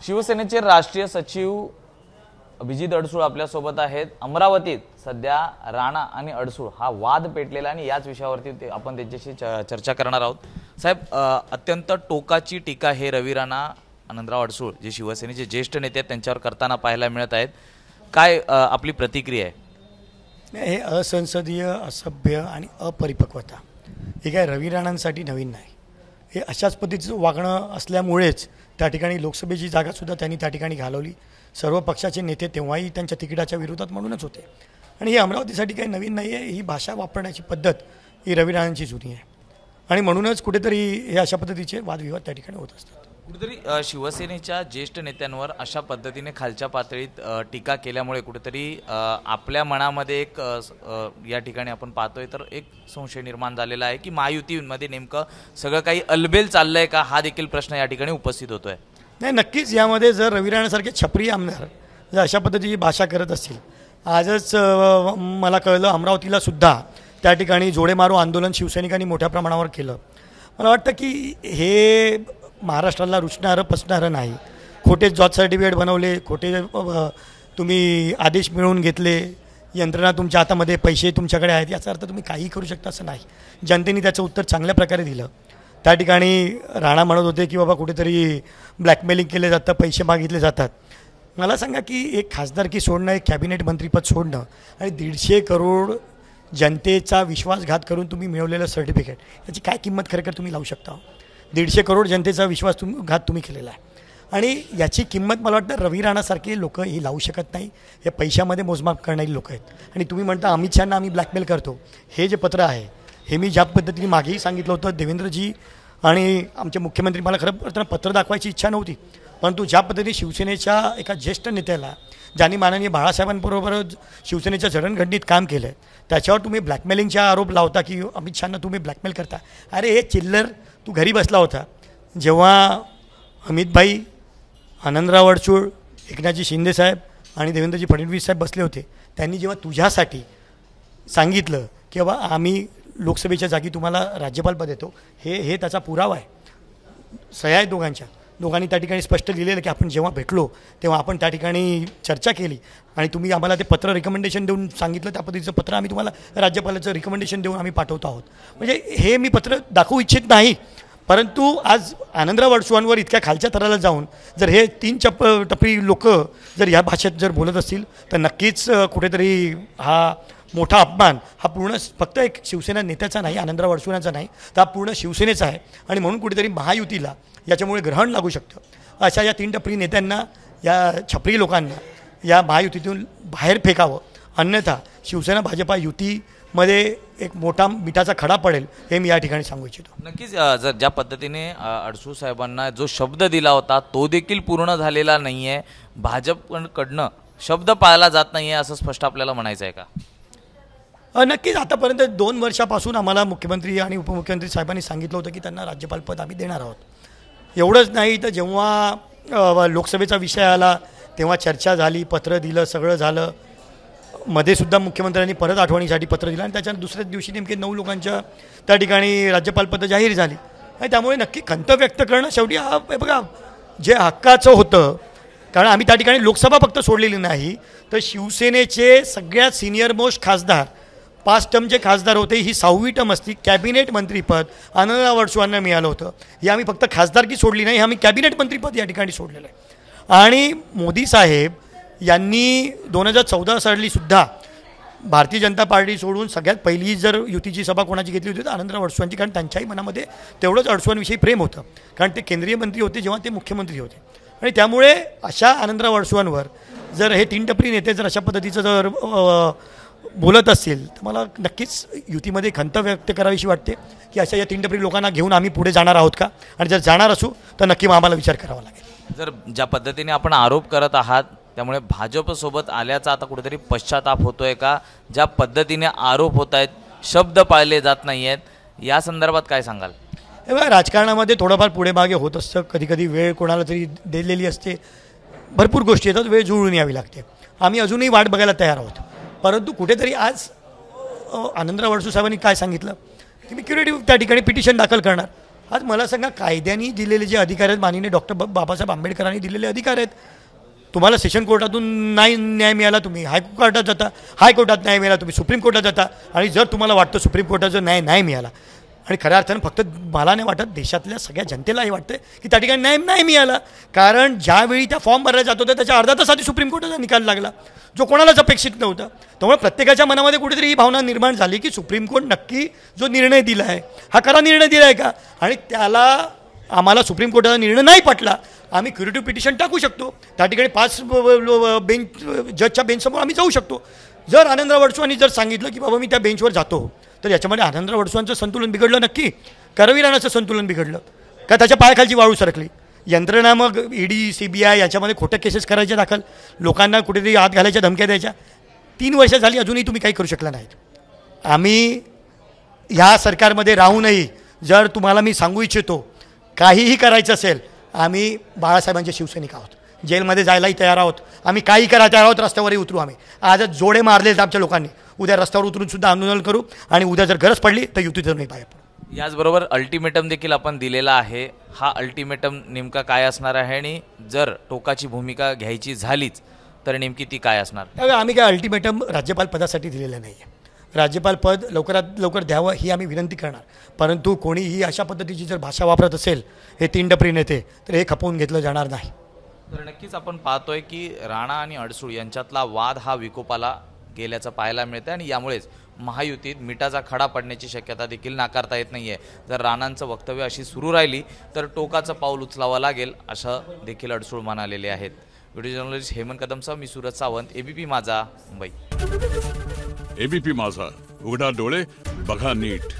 शिवसेनेचे राष्ट्रीय सचिव अभिजित अडसूळ आपल्या सोबत आहेत। अमरावतीत सध्या राणा आणि अडसूळ हा वाद पेटलेला आणि याच विषयावरती आपण त्यांच्याशी चर्चा करणार आहोत। साहेब, अत्यंत टोकाची टीका हे रवी राणा आनंदराव अडसूळ जे शिवसेनेचे ज्येष्ठ नेते आहेत त्यांच्यावर करताना पाहायला मिळत आहेत। काय आपली प्रतिक्रिया आहे? हे असंसदीय, असभ्य आणि अपरिपक्वता हे काय रवी राणांसाठी नवीन नाही। हे अशाच पद्धतीचं वागणं असल्यामुळेच त्या ठिकाणी लोकसभेची जागासुद्धा त्यांनी त्या ठिकाणी घालवली। सर्व पक्षाचे नेते तेव्हाही त्यांच्या तिकिटाच्या विरोधात म्हणूनच होते आणि ही अमरावतीसाठी काही नवीन नाही आहे। ही भाषा वापरण्याची पद्धत ही रवी राणांची जुनी आहे आणि म्हणूनच कुठेतरी हे अशा पद्धतीचे वादविवाद त्या ठिकाणी होत असतात। कुठेतरी शिवसेनेच्या ज्येष्ठ नेत्यांवर अशा पद्धतीने खालच्या पातळीत टीका केल्यामुळे कुठेतरी आपल्या मनामध्ये एक या ठिकाणी आपण पाहतोय तर एक संशय निर्माण झालेला आहे की महायुतीमध्ये नेमकं सगळं काही अलबेल चाललंय का, हा देखील प्रश्न या ठिकाणी उपस्थित होतोय। नाही, नक्कीच यामध्ये जर रवी राणासारखे छपरी आमदार जर अशा पद्धतीची भाषा करत असतील, आजच मला कळलं अमरावतीला सुद्धा त्या ठिकाणी जोडेमारो आंदोलन शिवसैनिकांनी मोठ्या प्रमाणावर केलं। मला वाटतं की हे महाराष्ट्राला रुचणारं पचणारं नाही। खोटे जॉब सर्टिफिकेट बनवले, खोटे तुम्ही आदेश मिळवून घेतले, यंत्रणा तुमच्या हातामध्ये, पैसे तुमच्याकडे आहेत, याचा अर्थ तुम्ही काही करू शकता असं नाही। जनतेने त्याचं उत्तर चांगल्या प्रकारे दिलं। त्या ठिकाणी राणा म्हणत होते की बाबा कुठेतरी ब्लॅकमेलिंग केले जातं, पैसे मागितले जातात। मला सांगा की एक खासदारकी सोडणं, एक कॅबिनेट मंत्रीपद सोडणं आणि 150 करोड जनतेचा विश्वासघात करून तुम्ही मिळवलेलं सर्टिफिकेट, याची काय किंमत खरेखर तुम्ही लावू शकता? 150 करोड जनतेचा विश्वासघात तुम्ही केलेला आहे आणि याची किंमत मला वाटतं रवी राणासारखे लोक ही लावू शकत नाही। हे पैशामध्ये मोजमाप करणारी लोक आहेत आणि तुम्ही म्हणता अमित शहांना आम्ही ब्लॅकमेल करतो। हे जे पत्र आहे हे मी ज्या पद्धतीने मागेही सांगितलं होतं, देवेंद्रजी आणि आमचे मुख्यमंत्री, मला खरं पत्र दाखवायची इच्छा नव्हती, परंतु ज्या पद्धतीने शिवसेनेच्या एका ज्येष्ठ नेत्याला ज्यांनी माननीय बाळासाहेबांबरोबर शिवसेनेच्या जडणघडणीत काम केलं आहे त्याच्यावर तुम्ही ब्लॅकमेलिंगचा आरोप लावता की अमित शहांना तुम्ही ब्लॅकमेल करता। अरे हे चिल्लर, तू घरी बसला होता जेव्हा अमितभाई, आनंदराव अडसूळ, एकनाथजी शिंदेसाहेब आणि देवेंद्रजी फडणवीस साहेब बसले होते, त्यांनी जेव्हा तुझ्यासाठी सांगितलं की बाबा आम्ही लोकसभेच्या जागी तुम्हाला राज्यपालपद देतो, हे त्याचा पुरावा आहे। सह्या आहेत दोघांनी त्या ठिकाणी स्पष्ट लिहिलेलं की आपण जेव्हा भेटलो तेव्हा आपण त्या ठिकाणी चर्चा केली आणि तुम्ही आम्हाला ते पत्र रिकमेंडेशन देऊन सांगितलं, त्या पद्धतीचं पत्र आम्ही तुम्हाला राज्यपालाचं रिकमेंडेशन देऊन आम्ही पाठवतो आहोत। म्हणजे हे मी पत्र दाखवू इच्छित नाही, परंतु आज आनंदराव अडसूळांवर इतक्या खालच्या थराला जाऊन जर हे 3 टपरी लोक जर ह्या भाषेत जर बोलत असतील तर नक्कीच कुठेतरी हा मोठा अपमान हा पूर्ण फक्त एक शिवसेना नेत्याचा नाही, आनंदराव अडसूळांचा नाही, तर हा पूर्ण शिवसेनेचा आहे आणि म्हणून कुठेतरी महायुतीला याच्यामुळे ग्रहण लागू शकतं। अशा या 3 टपरी नेत्यांना, या छपरी लोकांना या महायुतीतून बाहेर फेकावं, अन्यथा शिवसेना भाजपा युतीमध्ये एक मोठा मिठाचा खडा पडेल, हे मी या ठिकाणी सांगू इच्छितो। नक्कीच जर ज्या पद्धतीने अडसूळ साहेबांना जो शब्द दिला होता तो देखील पूर्ण झालेला नाही आहे, भाजपकडनं शब्द पाळला जात नाही आहे असं स्पष्ट आपल्याला म्हणायचं आहे का? नक्कीच आतापर्यंत 2 वर्षापासून आम्हाला मुख्यमंत्री आणि उपमुख्यमंत्री साहेबांनी सांगितलं होतं की त्यांना राज्यपालपद आम्ही देणार आहोत। एवढंच नाही तर जेव्हा लोकसभेचा विषय आला तेव्हा चर्चा झाली, पत्र दिलं, सगळं झालं। मध्ये सुद्धा मुख्यमंत्र्यांनी परत आठवणीसाठी पत्र दिलं आणि त्याच्यानंतर दुसऱ्याच दिवशी नेमके 9 लोकांच्या त्या ठिकाणी राज्यपालपद जाहीर झाली आणि त्यामुळे नक्की खंत व्यक्त करणं शेवटी हा बघा जे हक्काचं होतं, कारण आम्ही त्या ठिकाणी लोकसभा फक्त सोडलेली नाही तर शिवसेनेचे सगळ्यात सिनियर मोस्ट खासदार 5 टर्मचे खासदार होते, ही 6वी टर्म असती। कॅबिनेट मंत्रीपद आनंदराव अडसूळांना मिळालं होतं, हे आम्ही फक्त खासदारकी सोडली नाही, आम्ही कॅबिनेट मंत्रीपद या ठिकाणी सोडलेलं आहे। आणि मोदी साहेब यांनी 2014 साली सुद्धा भारतीय जनता पार्टी सोडून सगळ्यात पहिली जर युतीची सभा कोणाची घेतली होती तर आनंदराव अडसूळांची, कारण त्यांच्याही मनामध्ये तेवढंच अडसूळांविषयी प्रेम होतं, कारण ते केंद्रीय मंत्री होते जेव्हा ते मुख्यमंत्री होते आणि त्यामुळे अशा आनंदराव अडसूळांवर जर हे 3 टपरी नेते जर अशा पद्धतीचं जर बोलत असतील तर मला नक्कीच युतीमध्ये खंत व्यक्त करावीशी वाटते की अशा या 3 टपरी लोकांना घेऊन आम्ही पुढे जाणार आहोत का, आणि जर जाणार असू तर नक्की आम्हाला विचार करावा लागेल। जर ज्या पद्धतीने आपण आरोप करत आहात त्यामुळे भाजपसोबत आल्याचा आता कुठेतरी पश्चाताप होतोय का? ज्या पद्धतीने आरोप होत आहेत, शब्द पाळले जात नाही आहेत, या संदर्भात काय सांगाल? हे बघा, राजकारणामध्ये थोडंफार पुढे मागे होत असतं, कधी वेळ कोणाला तरी दिलेली असते, भरपूर गोष्टी येतात, वेळ जुळून यावी लागते। आम्ही अजूनही वाट बघायला तयार आहोत, परंतु कुठेतरी आज आनंदराव अडसूळ साहेबांनी काय सांगितलं की मी क्युरेटिव्ह त्या ठिकाणी पिटिशन दाखल करणार, आज मला सांगा, कायद्याने दिलेले जे अधिकार आहेत, माननीय डॉक्टर बाबासाहेब आंबेडकरांनी दिलेले अधिकार आहेत. तुम्हाला सेशन कोर्टातून नाही न्याय मिळाला, तुम्ही हायकोर्टात जाता, हायकोर्टात न्याय मिळाला, तुम्ही सुप्रीम कोर्टात जाता. आणि जर तुम्हाला वाटतं सुप्रीम कोर्टाचा न्याय नाही मिळाला, आणि खऱ्या अर्थानं फक्त मला नाही वाटत, देशातल्या सगळ्या जनतेलाही वाटतं की त्या ठिकाणी न्याय नाही मिळाला. कारण ज्यावेळी त्या फॉर्म भरला जात होता त्याच्या अर्धा तास आधी सुप्रीम कोर्टाचा निकाल लागला, जो कोणालाच अपेक्षित नव्हता. त्यामुळे प्रत्येकाच्या मनामध्ये कुठेतरी ही भावना निर्माण झाली की सुप्रीम कोर्ट नक्की जो निर्णय दिला आहे हा खरा निर्णय दिला आहे का. आणि त्याला आम्हाला सुप्रीम कोर्टाचा निर्णय नाही पटला, आम्ही क्युरेटिव्ह पिटिशन टाकू शकतो. त्या ठिकाणी 5 बेंच जजच्या बेंचसमोर आम्ही जाऊ शकतो. जर आनंदराव अडसूळांनी जर सांगितलं की बाबा मी त्या बेंचवर जातो, तर याच्यामध्ये आनंदराव अडसूळांचं संतुलन बिघडलं नक्की, का रवी राणाचं संतुलन बिघडलं, का त्याच्या पायाखालची वाळू सरकली. यंत्रणा मग ED CBI याच्यामध्ये खोट्या केसेस करायच्या दाखल, लोकांना कुठेतरी आत घालायच्या धमक्या द्यायच्या. 3 वर्ष झाली अजूनही तुम्ही काही करू शकला नाहीत. आम्ही ह्या सरकारमध्ये राहूनही जर तुम्हाला मी सांगू इच्छितो काहीही करायचं असेल, आम्ही बाळासाहेबांचे शिवसैनिक आहोत, जेलमध्ये जायलाही तयार आहोत, आम्ही काही करायला तयार आहोत, रस्त्यावरही उतरू. आम्ही आजच जोडे मारलेत आमच्या लोकांनी, उद्या रस्त्यावर उतरून सुद्धा आंदोलन करू. आणि उद्या जर गरज पडली तर युतीतून नाही बाहेर पडू. याचबरोबर अल्टिमेटम देखील आपण दिलेला आहे. हा अल्टिमेटम नेमका काय असणार आहे आणि जर टोकाची भूमिका घ्यायची झालीच तर नेमकी ती काय असणार? त्यावेळी आम्ही काय अल्टिमेटम राज्यपाल पदासाठी दिलेलं नाही आहे. राज्यपाल पद लवकरात लवकर द्यावं ही आम्ही विनंती करणार. परंतु कोणीही अशा पद्धतीची जर भाषा वापरत असेल, हे 3 डपरी नेते, तर हे खपवून घेतलं जाणार नाही. तर नक्कीच आपण पाहतोय की राणा आणि अडसूळ यांच्यातला वाद हा विकोपाला गेल्याचं पाहायला मिळतं आणि यामुळेच महायुतीत मिठाचा खडा पडण्याची शक्यता देखील नाकारता येत नाहीये. जर राणांचं वक्तव्य अशी सुरू राहिली तर टोकाचं पाऊल उचलावं लागेल, असं देखील अडसूळ म्हणालेले आहेत. व्हिडिओ जर्नलिस्ट हेमंत कदमसह मी सूरज सावंत, ABP माझा, मुंबई. ABP माझा, उघडा डोळे बघा नीट.